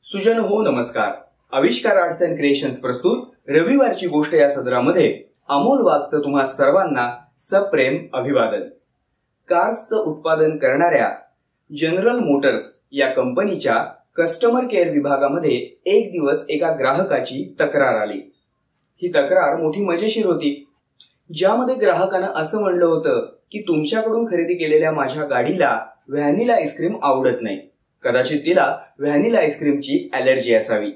सुजन हो नमस्कार. आविष्कार आर्ट्स अँड क्रिएशन्स प्रस्तुत रविवारची गोष्ट या सदरामध्ये अमोल वाघचं तुम्हा सर्वांना सप्रेम अभिवादन. कार्सचं उत्पादन करणाऱ्या जनरल मोटर्स या कंपनीच्या कस्टमर केअर विभागामध्ये एक दिवस एका ग्राहकाची तक्रार आली. ही तक्रार मोठी मजेशीर होती, ज्यामध्ये ग्राहकानं असं म्हणलं होतं की तुमच्याकडून खरेदी केलेल्या माझ्या गाडीला व्हॅनिला आईस्क्रीम आवडत नाही. कदाचित तिला व्हॅनिला आईस्क्रीमची ॲलर्जी असावी.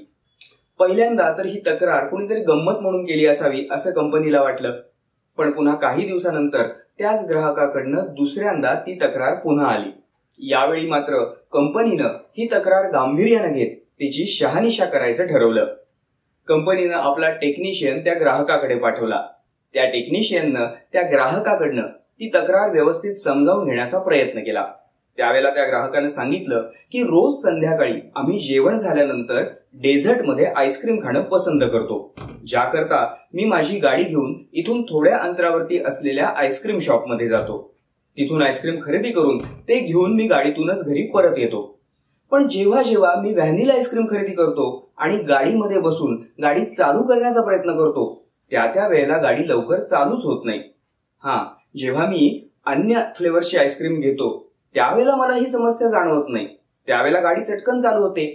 पहिल्यांदा तर ही तक्रार कुणीतरी गंमत म्हणून केली असावी असं कंपनीला वाटलं, पण पुन्हा काही दिवसानंतर त्याच ग्राहकाकडनं दुसऱ्यांदा ती तक्रार पुन्हा आली. यावेळी मात्र कंपनीनं ही तक्रार गांभीर्यानं घेत तिची शहानिशा करायचं ठरवलं. कंपनीनं आपला टेक्निशियन त्या ग्राहकाकडे पाठवला. त्या टेक्निशियननं त्या ग्राहकाकडनं ती तक्रार व्यवस्थित समजावून घेण्याचा प्रयत्न केला. त्यावेळेला त्या ग्राहकानं सांगितलं की रोज संध्याकाळी आम्ही जेवण झाल्यानंतर डेझर्टमध्ये आईस्क्रीम खाणं पसंत करतो, ज्याकरता मी माझी गाडी घेऊन इथून थोड्या अंतरावरती असलेल्या आईस्क्रीम शॉपमध्ये जातो. तिथून आईस्क्रीम खरेदी करून ते घेऊन मी गाडीतूनच घरी परत येतो. पण जेव्हा जेव्हा मी व्हॅनिला आईस्क्रीम खरेदी करतो आणि गाडीमध्ये बसून गाडी चालू करण्याचा प्रयत्न करतो, त्या वेळेला गाडी लवकर चालूच होत नाही. जेव्हा मी अन्य फ्लेवरची आईस्क्रीम घेतो त्यावेळेला मला ही समस्या जाणवत नाही. त्यावेळेला गाडी चटकन चालू होते.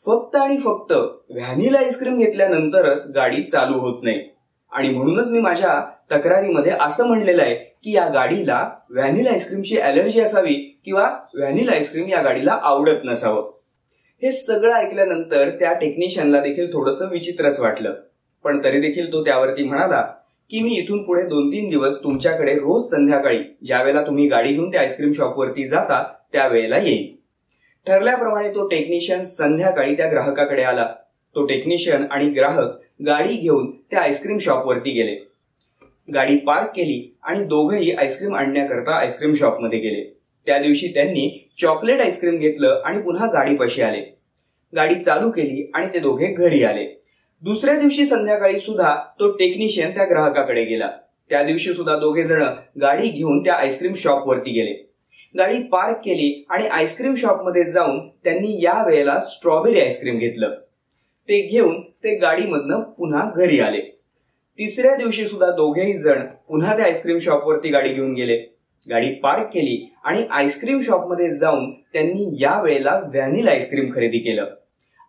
फक्त आणि फक्त व्हॅनिला आईस्क्रीम घेतल्यानंतरच गाडी चालू होत नाही. आणि म्हणूनच मी माझ्या तक्रारीमध्ये असं म्हणलेलं आहे की या गाडीला व्हॅनिला आईस्क्रीमची ॲलर्जी असावी किंवा व्हॅनिला आईस्क्रीम या गाडीला आवडत नसावं. हे सगळं ऐकल्यानंतर त्या टेक्निशियनला देखील थोडंसं विचित्रच वाटलं, पण तरी देखील तो त्यावरती म्हणाला की मी इथून पुढे 2-3 दिवस तुमच्याकडे रोज संध्याकाळी ज्यावेळेला तुम्ही गाडी घेऊन त्या आईस्क्रीम शॉपवरती जाता त्यावेळेला येईल. ठरल्याप्रमाणे तो टेक्निशियन संध्याकाळी त्या ग्राहकाकडे आला. तो टेक्निशियन आणि ग्राहक गाडी घेऊन त्या आईस्क्रीम शॉपवरती गेले. गाडी पार्क केली आणि दोघेही आईस्क्रीम आणण्याकरता आईस्क्रीम शॉपमध्ये गेले. त्या दिवशी त्यांनी चॉकलेट आईस्क्रीम घेतलं आणि पुन्हा गाडीपाशी आले. गाडी चालू केली आणि ते दोघे घरी आले. दुसऱ्या दिवशी संध्याकाळी सुद्धा तो टेक्निशियन त्या ग्राहकाकडे गेला. त्या दिवशी सुद्धा दोघे जण गाडी घेऊन त्या आईस्क्रीम शॉपवरती गेले. गाडी पार्क केली आणि आईस्क्रीम शॉपमध्ये जाऊन त्यांनी या वेळेला स्ट्रॉबेरी आईस्क्रीम घेतलं. ते घेऊन ते गाडीमधनं पुन्हा घरी आले. तिसऱ्या दिवशी सुद्धा दोघेही जण पुन्हा त्या आईस्क्रीम शॉपवरती गाडी घेऊन गेले. गाडी पार्क केली आणि आईस्क्रीम शॉपमध्ये जाऊन त्यांनी या वेळेला व्हॅनिला आईस्क्रीम खरेदी केलं.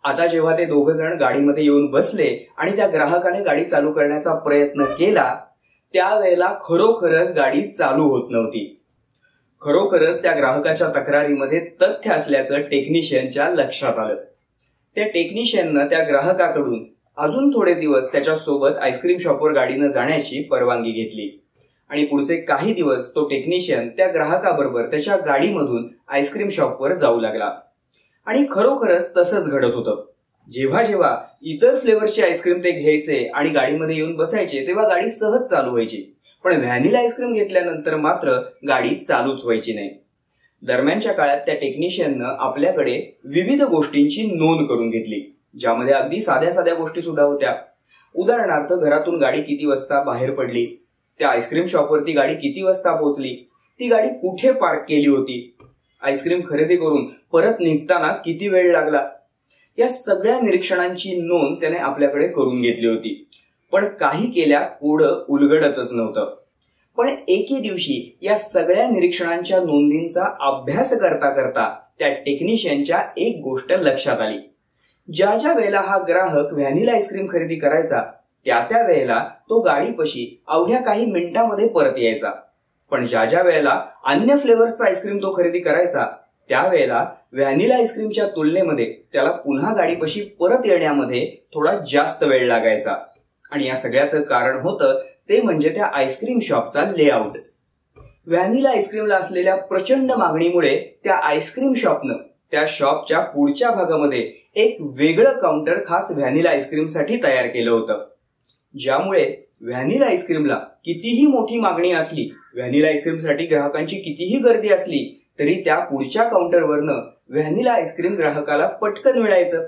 आता जेव्हा ते दोघं जण गाडीमध्ये येऊन बसले आणि त्या ग्राहकाने गाडी चालू करण्याचा प्रयत्न केला त्यावेळेला खरोखरच गाडी चालू होत नव्हती. खरोखरच त्या ग्राहकाच्या तक्रारीमध्ये तथ्य असल्याचं टेक्निशियनच्या लक्षात आलं. त्या टेक्निशियननं त्या ग्राहकाकडून अजून थोडे दिवस त्याच्या सोबत आईस्क्रीम शॉपवर गाडीनं जाण्याची परवानगी घेतली आणि पुढचे काही दिवस तो टेक्निशियन त्या ग्राहकाबरोबर त्याच्या गाडीमधून आईस्क्रीम शॉपवर जाऊ लागला. आणि खरोखरच तसंच घडत होतं. जेव्हा जेव्हा इतर फ्लेवरची आईस्क्रीम ते घ्यायचे आणि गाडीमध्ये येऊन बसायचे तेव्हा गाडी सहज चालू व्हायची, पण व्हॅनिला आईस्क्रीम घेतल्यानंतर मात्र गाडी चालूच व्हायची नाही. दरम्यानच्या काळात त्या टेक्निशियननं आपल्याकडे विविध गोष्टींची नोंद करून घेतली, ज्यामध्ये अगदी साध्या साध्या गोष्टी सुद्धा होत्या. उदाहरणार्थ, घरातून गाडी किती वाजता बाहेर पडली, त्या आईस्क्रीम शॉपवरती गाडी किती वाजता पोहोचली, ती गाडी कुठे पार्क केली होती, आईस्क्रीम खरेदी करून परत निघताना किती वेळ लागला, या सगळ्या निरीक्षणांची नोंद त्याने आपल्याकडे करून घेतली होती. पण काही केल्या कोडं उलगडतच नव्हतं. पण एके दिवशी या सगळ्या निरीक्षणांच्या नोंदींचा अभ्यास करता करता त्या टेक्निशियनच्या एक गोष्ट लक्षात आली. ज्या वेळेला हा ग्राहक व्हॅनिला आईस्क्रीम खरेदी करायचा त्या वेळेला तो गाडीपाशी अवघ्या काही मिनिटांमध्ये परत यायचा, पण ज्या वेळेला अन्य फ्लेवर्सचा आईस्क्रीम तो खरेदी करायचा त्यावेळेला व्हॅनिला आईस्क्रीमच्या तुलनेमध्ये त्याला पुन्हा गाडीपाशी परत येण्यामध्ये थोडा जास्त वेळ लागायचा. आणि या सगळ्याचं कारण होतं ते म्हणजे त्या आईस्क्रीम शॉपचा लेआउट. व्हॅनिला आईस्क्रीमला असलेल्या प्रचंड मागणीमुळे त्या आईस्क्रीम शॉपनं त्या शॉपच्या पुढच्या भागामध्ये एक वेगळं काउंटर खास व्हॅनिला आईस्क्रीमसाठी तयार केलं होतं, ज्यामुळे व्हॅनिला आईस्क्रीमला कितीही मोठी मागणी असली, व्हॅनिला आईस्क्रीमसाठी ग्राहकांची कितीही गर्दी असली तरी त्या पुढच्या काउंटरवरनं व्हॅनिला आईस्क्रीम ग्राहकाला पटकन मिळायचं.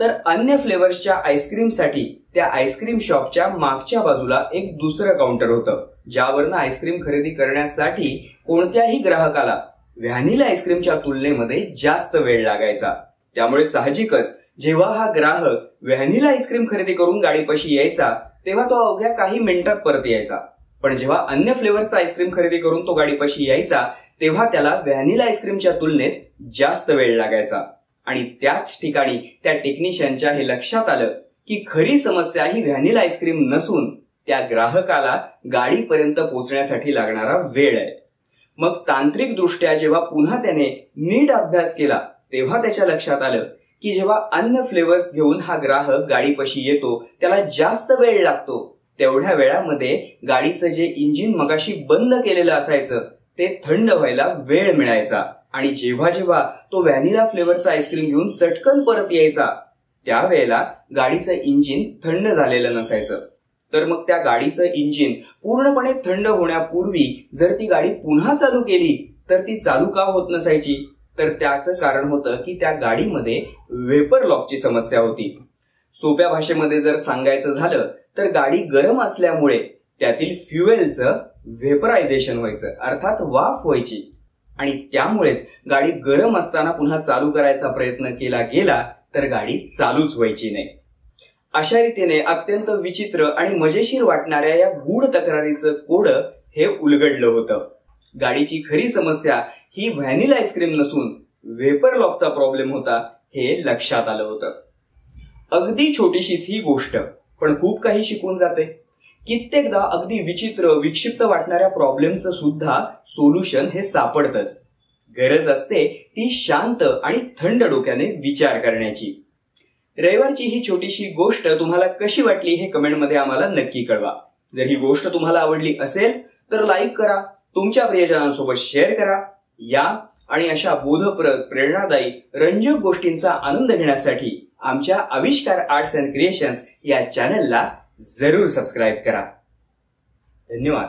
तर अन्य फ्लेवर्सच्या आईस्क्रीमसाठी त्या आईस्क्रीम शॉपच्या मागच्या बाजूला एक दुसरं काउंटर होतं, ज्यावरनं आईस्क्रीम खरेदी करण्यासाठी कोणत्याही ग्राहकाला व्हॅनिला आईस्क्रीमच्या तुलनेमध्ये जास्त वेळ लागायचा. त्यामुळे साहजिकच जेव्हा हा ग्राहक व्हॅनिला आईस्क्रीम खरेदी करून गाडीपाशी यायचा तेव्हा तो अवघ्या काही मिनिटात परत यायचा, पण जेव्हा अन्य फ्लेवरचा आईस्क्रीम खरेदी करून तो गाडीपाशी यायचा तेव्हा त्याला व्हॅनिला आईस्क्रीमच्या तुलनेत जास्त वेळ लागायचा. आणि त्याच ठिकाणी त्या टेक्निशियनच्या हे लक्षात आलं की खरी समस्या ही व्हॅनिला आईस्क्रीम नसून त्या ग्राहकाला गाडीपर्यंत पोहोचण्यासाठी लागणारा वेळ आहे. मग तांत्रिक दृष्ट्या जेव्हा पुन्हा त्याने नीट अभ्यास केला तेव्हा त्याच्या लक्षात आलं की जेव्हा अन्य फ्लेवर्स घेऊन हा ग्राहक गाडीपाशी येतो त्याला जास्त वेळ लागतो. तेवढ्या वेळामध्ये गाडीचं जे इंजिन मगाशी बंद केलेलं असायचं ते थंड व्हायला वेळ मिळायचा आणि जेव्हा जेव्हा तो व्हॅनिला फ्लेवरचा आईस्क्रीम घेऊन चटकन परत यायचा त्यावेळेला गाडीचं इंजिन थंड झालेलं नसायचं. तर मग त्या गाडीचं इंजिन पूर्णपणे थंड होण्यापूर्वी जर ती गाडी पुन्हा चालू केली तर ती चालू का होत नसायची? तर त्याचं कारण होतं की त्या गाडीमध्ये वेपर लॉकची समस्या होती. सोप्या भाषेमध्ये जर सांगायचं झालं तर गाडी गरम असल्यामुळे त्यातील फ्युएलचं व्हेपरायझेशन व्हायचं, अर्थात वाफ व्हायची, आणि त्यामुळेच गाडी गरम असताना पुन्हा चालू करायचा प्रयत्न केला गेला तर गाडी चालूच व्हायची नाही. अशा रीतीने अत्यंत विचित्र आणि मजेशीर वाटणाऱ्या या गूढ तक्रारीचं कोडं हे उलगडलं होतं. गाडीची खरी समस्या ही व्हॅनिला आईस्क्रीम नसून वेपर लॉकचा प्रॉब्लेम होता हे लक्षात आलं होतं. अगदी छोटीशीच ही गोष्ट पण खूप काही शिकून जाते. कित्येकदा अगदी विचित्र विक्षिप्त वाटणाऱ्या प्रॉब्लेमचं सुद्धा सोल्युशन हे सापडतंच. गरज असते ती शांत आणि थंड डोक्याने विचार करण्याची. रविवारची ही छोटीशी गोष्ट तुम्हाला कशी वाटली हे कमेंटमध्ये आम्हाला नक्की कळवा. जर ही गोष्ट तुम्हाला आवडली असेल तर लाईक करा, तुमच्या प्रियजनांसोबत शेअर करा. या आणि अशा बोधप्रद, प्रेरणादायी, रंजक गोष्टींचा आनंद घेण्यासाठी आमच्या आविष्कार आर्ट्स अँड क्रिएशन्स या चॅनलला जरूर सबस्क्राईब करा. धन्यवाद.